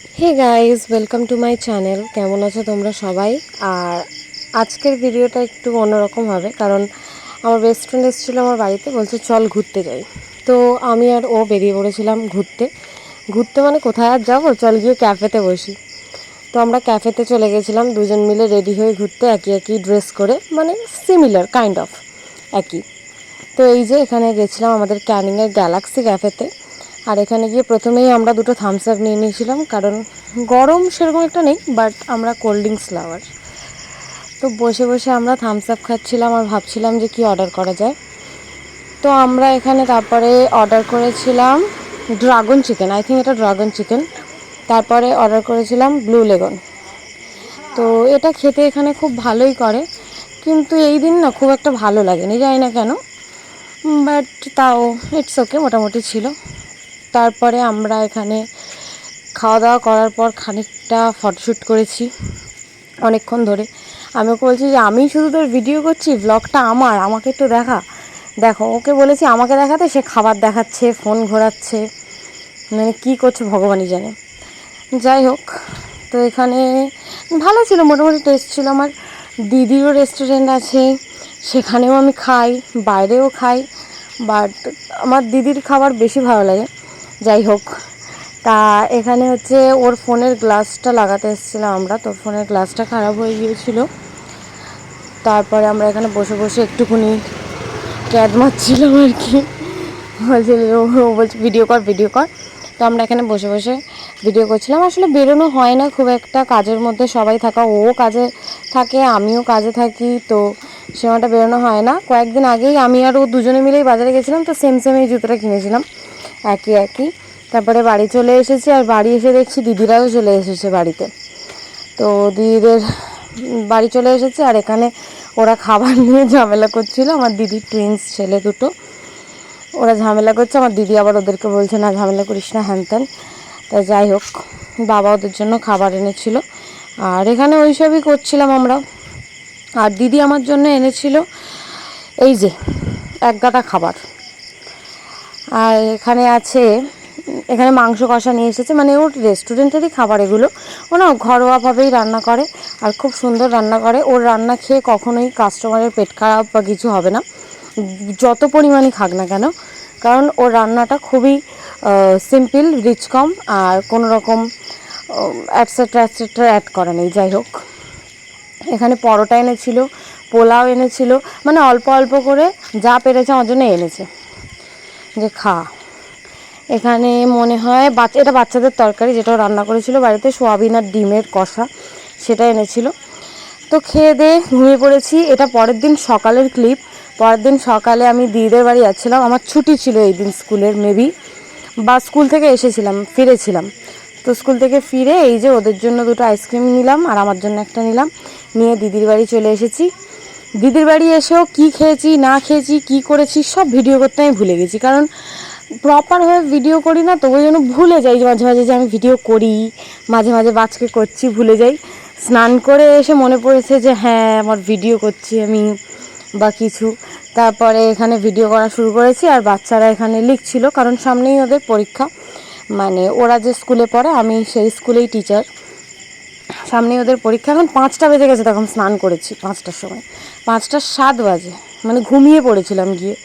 Hey guys, welcome to my channel. কেমন আছো তোমরা সবাই? আর আজকের ভিডিওটা একটু অন্যরকম হবে, কারণ আমার বেস্ট ফ্রেন্ড এসেছিলো আমার বাড়িতে, বলছে চল ঘুরতে যাই। তো আমি আর ও বেরিয়ে পড়েছিলাম ঘুরতে। ঘুরতে মানে কোথায় আর যাবো, চল গিয়ে ক্যাফেতে বসি। তো আমরা ক্যাফেতে চলে গেছিলাম দুজন মিলে রেডি হয়ে ঘুরতে, একই একই ড্রেস করে, মানে সিমিলার কাইন্ড অফ একই। তো এই যে এখানে গেছিলাম আমাদের ক্যানিংয়ের গ্যালাক্সি ক্যাফেতে। আর এখানে গিয়ে প্রথমেই আমরা দুটো থামস আপ নিয়ে নিয়েছিলাম, কারণ গরম সেরকম একটা নেই, বাট আমরা কোল্ড ড্রিঙ্কস লাভার। তো বসে বসে আমরা থামস আপ খাচ্ছিলাম আর ভাবছিলাম যে কী অর্ডার করা যায়। তো আমরা এখানে তারপরে অর্ডার করেছিলাম ড্রাগন চিকেন, আই থিঙ্ক এটা ড্রাগন চিকেন। তারপরে অর্ডার করেছিলাম ব্লু লেগন। তো এটা খেতে এখানে খুব ভালোই করে, কিন্তু এই দিন না খুব একটা ভালো লাগেনি, জানি না কেন, বাট তাও ইটস ওকে, মোটামুটি ছিল। তারপরে আমরা এখানে খাওয়া দাওয়া করার পর খানিকটা ফটোশ্যুট করেছি অনেকক্ষণ ধরে। আমি ওকে বলছি যে আমি শুধু তোর ভিডিও করছি, ব্লগটা আমাকে একটু দেখো। ওকে বলেছি আমাকে দেখাতে, সে খাবার দেখাচ্ছে, ফোন ঘোরাচ্ছে, মানে কী করছে ভগবানই জানে। যাই হোক, তো এখানে ভালো ছিল, মোটামুটি টেস্ট ছিল। আমার দিদিরও রেস্টুরেন্ট আছে, সেখানেও আমি খাই, বাইরেও খাই, বাট আমার দিদির খাবার বেশি ভালো লাগে। যাই হোক, তা এখানে হচ্ছে ওর ফোনের গ্লাসটা লাগাতে এসেছিলাম আমরা, তো ফোনের গ্লাসটা খারাপ হয়ে গিয়েছিল। তারপরে আমরা এখানে বসে বসে একটুখানি ক্যাদ মারছিলাম আর কি। বলছে ভিডিও কর। তো আমরা এখানে বসে বসে ভিডিও করছিলাম। আসলে বেরোনো হয় না খুব একটা, কাজের মধ্যে সবাই থাকা, ও কাজে থাকে, আমিও কাজে থাকি, তো সময়টা বেরোনো হয় না। কয়েকদিন আগেই আমি আর ও দুজনে মিলেই বাজারে গেছিলাম, তো সেম এই জুতোটা কিনেছিলাম, একই। তারপরে বাড়ি চলে এসেছি, আর বাড়ি এসে দেখছি দিদিরাও চলে এসেছে বাড়িতে। তো দিদিদের বাড়ি চলে এসেছে, আর এখানে ওরা খাবার নিয়ে ঝামেলা করছিল, আমার দিদির টুইন্স ছেলে দুটো, ওরা ঝামেলা করছে। আমার দিদি আবার ওদেরকে বলছে না ঝামেলা করিস না, হ্যান ত্যান। তাই যাই হোক, বাবা ওদের জন্য খাবার এনেছিল, আর এখানে ওই সবই করছিলাম আমরা। আর দিদি আমার জন্য এনেছিল এই যে এক গাদা খাবার। আর এখানে মাংস কষা নিয়ে এসেছে, মানে ওর রেস্টুরেন্টেরই খাবার এগুলো। ও না ঘরোয়াভাবেই রান্না করে, আর খুব সুন্দর রান্না করে। ওর রান্না খেয়ে কখনোই কাস্টমারের পেট খারাপ বা কিছু হবে না, যত পরিমাণই খাক না কেন, কারণ ওর রান্নাটা খুবই সিম্পল, রিচ কম, আর কোনো রকম অ্যাটসেট্রা অ্যাড করা নেই। যাই হোক, এখানে পরোটা এনেছিল, পোলাও এনেছিল, মানে অল্প অল্প করে যা পেরেছে আমার জন্য এনেছে যে খা। এখানে মনে হয় এটা বাচ্চাদের তরকারি, যেটাও রান্না করেছিল বাড়িতে, সোয়াবিন আর ডিমের কষা, সেটা এনেছিল। তো খেয়ে দিয়ে ঘুমিয়ে পড়েছি। এটা পরের দিন সকালের ক্লিপ। পরের দিন সকালে আমি দিদিদের বাড়ি যাচ্ছিলাম, আমার ছুটি ছিল এই দিন স্কুলের, মেবি, বা স্কুল থেকে ফিরেছিলাম। তো স্কুল থেকে ফিরে এই যে ওদের জন্য দুটো আইসক্রিম নিলাম, আর আমার জন্য একটা নিলাম, নিয়ে দিদির বাড়ি চলে এসেছি। দিদির বাড়ি এসেও কী খেয়েছি না খেয়েছি কী করেছি সব ভিডিও করতে আমি ভুলে গেছি, কারণ প্রপারভাবে ভিডিও করি না, তো ওই জন্য ভুলে যাই মাঝে মাঝে যে আমি ভিডিও করি, মাঝে মাঝে বাজকে করছি, ভুলে যাই। স্নান করে এসে মনে পড়েছে যে হ্যাঁ আমার ভিডিও করছি আমি বা কিছু। তারপরে এখানে ভিডিও করা শুরু করেছি, আর বাচ্চারা এখানে লিখছিল, কারণ সামনেই ওদের পরীক্ষা, মানে ওরা যে স্কুলে পড়ে আমি সেই স্কুলেই টিচার, সামনেই ওদের পরীক্ষা। এখন 5টা বেজে গেছে, তখন স্নান করেছি 5টার সময়, 5টা 7 বাজে, মানে ঘুমিয়ে পড়েছিলাম গিয়ে,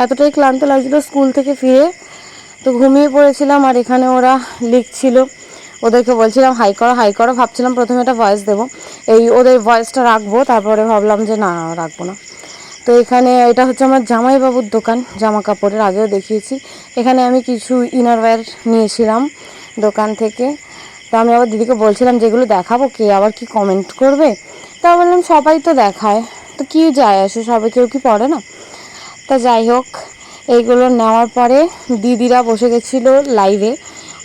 এতটাই ক্লান্ত লাগছিলো স্কুল থেকে ফিরে, তো ঘুমিয়ে পড়েছিলাম। আর এখানে ওরা লিখছিল, ওদেরকে বলছিলাম হাই করো, ভাবছিলাম প্রথমে একটা ভয়েস দেবো, এই ওদের ভয়েসটা রাখবো, তারপরে ভাবলাম যে না রাখবো না। তো এখানে এটা হচ্ছে আমার জামাইবাবুর দোকান, জামা কাপড়ের, আগেও দেখিয়েছি। এখানে আমি কিছু ইনারওয়্যার নিয়েছিলাম দোকান থেকে। তো আমি আবার দিদিকে বলছিলাম যেগুলো দেখাবো কে আবার কি কমেন্ট করবে, তা বললাম সবাই তো দেখায়, তো কী যায় আসে, সবাই কেউ কি পড়ে না। তা যাই হোক, এইগুলো নেওয়ার পরে দিদিরা বসে গেছিলো লাইভে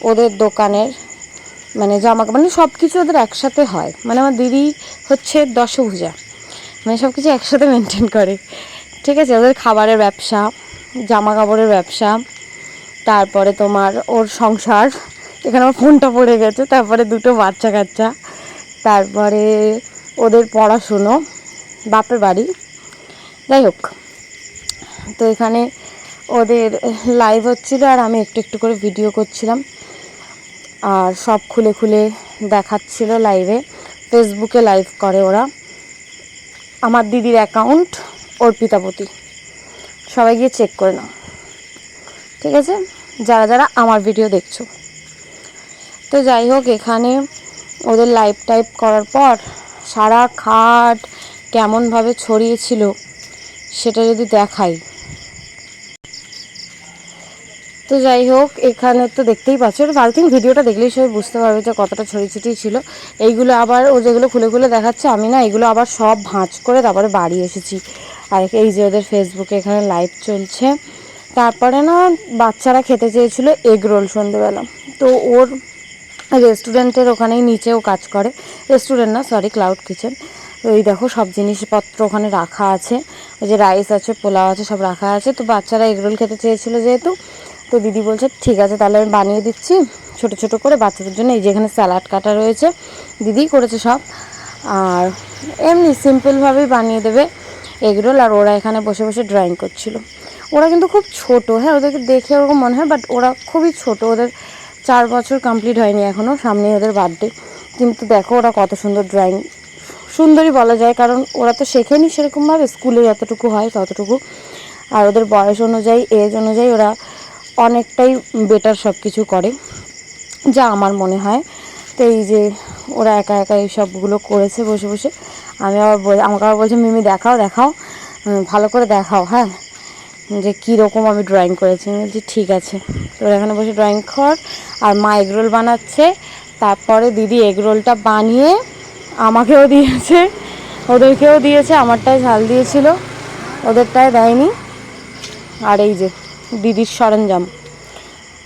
ওদের দোকানের, মানে মানে সব কিছু ওদের একসাথে হয়, মানে আমার দিদি হচ্ছে দশভূজা, মানে সব কিছু একসাথে মেনটেন করে, ঠিক আছে। ওদের খাবারের ব্যবসা, জামা কাপড়ের ব্যবসা, তারপরে তোমার ওর সংসার, এখানে আমার ফোনটা পড়ে গেছে, তারপরে দুটো বাচ্চা কাচ্চা, তারপরে ওদের পড়াশুনো, বাপের বাড়ি। যাই হোক, তো এখানে ওদের লাইভ হচ্ছিলো, আর আমি একটু একটু করে ভিডিও করছিলাম। আর সব খুলে খুলে দেখাচ্ছিল লাইভে। ফেসবুকে লাইভ করে ওরা। আমার দিদির অ্যাকাউন্ট অর্পিতাপতি, সবাই গিয়ে চেক করে নাও, ঠিক আছে, যারা যারা আমার ভিডিও দেখছো। তো যাই হোক, এখানে ওদের লাইভ টাইপ করার পর সারা খাট কেমনভাবে ছড়িয়েছিল সেটা যদি দেখাই। তো যাই হোক, এখানে তো দেখতেই পাচ্ছ, আই থিঙ্ক ভিডিওটা দেখলেই সবাই বুঝতে পারবে যে কতটা ছড়িয়ে ছিটিয়ে ছিল। এইগুলো আবার ও যেগুলো খুলে খুলে দেখাচ্ছে, আমি না এগুলো আবার সব ভাঁজ করে তারপরে বাড়ি এসেছি। আর এই যে ওদের ফেসবুকে এখানে লাইভ চলছে। তারপরে না বাচ্চারা খেতে চেয়েছিল এগ রোল সন্ধ্যেবেলা। তো ওর রেস্টুরেন্টের ওখানেই নিচেও কাজ করে, রেস্টুরেন্ট না সরি, ক্লাউড কিচেন। তো এই দেখো সব জিনিসপত্র ওখানে রাখা আছে, ওই যে রাইস আছে, পোলাও আছে, সব রাখা আছে। তো বাচ্চারা এগরোল খেতে চেয়েছিল যেহেতু, তো দিদি বলছে ঠিক আছে তাহলে আমি বানিয়ে দিচ্ছি ছোট ছোট করে বাচ্চাদের জন্য। এই যে এখানে স্যালাড কাটা রয়েছে, দিদিই করেছে সব। আর এমনি সিম্পলভাবেই বানিয়ে দেবে এগরোল। আর ওরা এখানে বসে বসে ড্রয়িং করছিল। ওরা কিন্তু খুব ছোট, হ্যাঁ ওদেরকে দেখে ওরকম মনে হয়, বাট ওরা খুবই ছোট, ওদের 4 বছর কমপ্লিট হয়নি এখনও, সামনেই ওদের বার্থডে। কিন্তু দেখো ওরা কত সুন্দর ড্রয়িং, সুন্দরই বলা যায়, কারণ ওরা তো শেখেনি সেরকমভাবে, স্কুলে যতটুকু হয় ততটুকু। আর ওদের বয়স অনুযায়ী, এজ অনুযায়ী ওরা অনেকটাই বেটার সব কিছু করে, যা আমার মনে হয়। তো এই যে ওরা একা একা এই সবগুলো করেছে বসে বসে। আমি আবার আমাকে আবার বলছে মিমি দেখাও দেখাও, ভালো করে দেখাও, হ্যাঁ, যে কীরকম আমি ড্রয়িং করেছি। আমি বলছি ঠিক আছে। তো এখানে বসে ড্রয়িং কর। আর মা এগরোল বানাচ্ছে। তারপরে দিদি এগরোলটা বানিয়ে আমাকেও দিয়েছে, ওদেরকেও দিয়েছে। আমারটায় ঝাল দিয়েছিল, ওদেরটায় দেয়নি। আর এই যে দিদির সরঞ্জাম।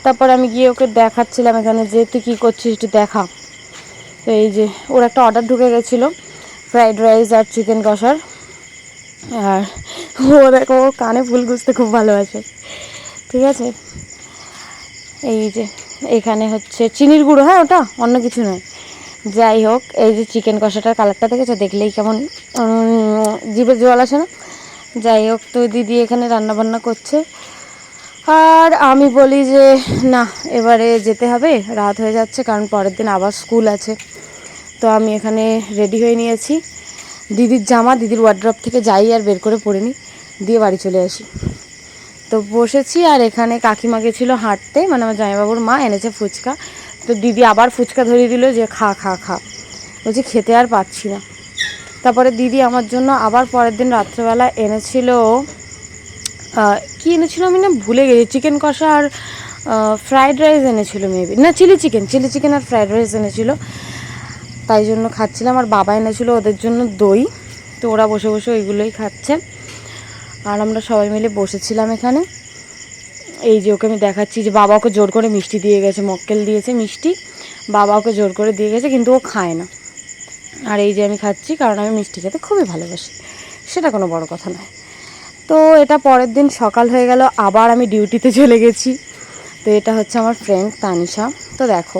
তারপর আমি গিয়ে ওকে দেখাচ্ছিলাম এখানে যে তুই কী করছিস একটু দেখা। তো এই যে ওর একটা অর্ডার ঢুকে গেছিলো ফ্রাইড রাইস আর চিকেন কষার। আর ও দেখো ও কানে ফুল গুঁজতে খুব ভালোবাসে, ঠিক আছে। এই যে এখানে হচ্ছে চিনির গুঁড়ো, হ্যাঁ ওটা অন্য কিছু নয়। যাই হোক, এই যে চিকেন কষাটার কালারটা দেখেছো, দেখলেই কেমন জিভে জল আসে না। যাই হোক, তো দিদি এখানে রান্নাবান্না করছে। আর আমি বলি যে না এবারে যেতে হবে, রাত হয়ে যাচ্ছে, কারণ পরের দিন আবার স্কুল আছে। তো আমি এখানে রেডি হয়ে নিয়েছি, দিদির জামা দিদির ওয়ার্ড্রপ থেকে যাই আর বের করে পরে নিই, দিয়ে বাড়ি চলে আসি। তো বসেছি। আর এখানে কাকিমা গেছিলো হাঁটতে, মানে আমার জামাইবাবুর মা এনেছে ফুচকা। তো দিদি আবার ফুচকা ধরিয়ে দিল যে খা খা খা, বলছি খেতে আর পাচ্ছি না। তারপরে দিদি আমার জন্য আবার পরের দিন রাত্রেবেলা এনেছিল, কী এনেছিল আমি না ভুলে গেছি, চিকেন কষা আর ফ্রাইড রাইস এনেছিল মেবি, না চিলি চিকেন আর ফ্রাইড রাইস এনেছিল। তাই জন্য খাচ্ছিলাম। আর বাবা এনেছিল ওদের জন্য দই। তো ওরা বসে বসে ওইগুলোই খাচ্ছে। আর আমরা সবাই মিলে বসেছিলাম এখানে। এই যে ওকে আমি দেখাচ্ছি যে বাবা ওকে জোর করে মিষ্টি দিয়ে গেছে, মক্কেল দিয়েছে মিষ্টি, বাবা ওকে জোর করে দিয়ে গেছে, কিন্তু ও খায় না। আর এই যে আমি খাচ্ছি, কারণ আমি মিষ্টি খেতে খুবই ভালোবাসি, সেটা কোনো বড় কথা নয়। তো এটা পরের দিন সকাল হয়ে গেল, আবার আমি ডিউটিতে চলে গেছি। তো এটা হচ্ছে আমার ফ্রেন্ড তানিশা। তো দেখো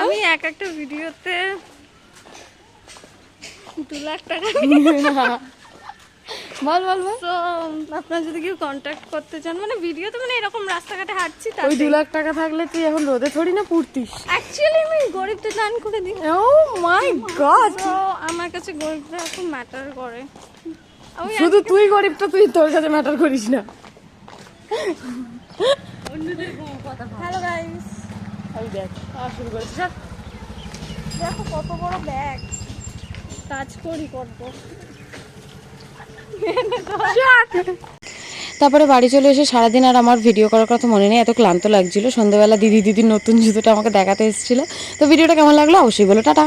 আমি একটা ভিডিওতে 2 লাখ টাকা বল বল বল। তো আপনারা যদি কেউ কন্ট্যাক্ট করতে চান, মানে ভিডিওতে, মানে এরকম রাস্তাঘাটে হাঁটছি, ওই 2 লাখ টাকা থাকলে তুই এখন রোদে থরি না পুড়তিস। অ্যাকচুয়ালি আমি গরিবদের দান করে দিই। ও মাই গড, তো আমার কাছে গরিবরা খুব ম্যাটার করে। শুধু তুই গরিবটা, তুই তোর কাছে ম্যাটার করিস না। হ্যালো গাইস, এই দেখ শুরু করেছিস, দেখো কত বড় ব্যাগ, কাজ করি করবো। তারপরে বাড়ি চলে এসে সারাদিন আর আমার ভিডিও করার কথা মনে নেই, এত ক্লান্ত লাগছিল। সন্ধ্যাবেলা দিদির নতুন জুতোটা আমাকে দেখাতে এসেছিলো। তো ভিডিওটা কেমন লাগলো অবশ্যই বলো, টাটা।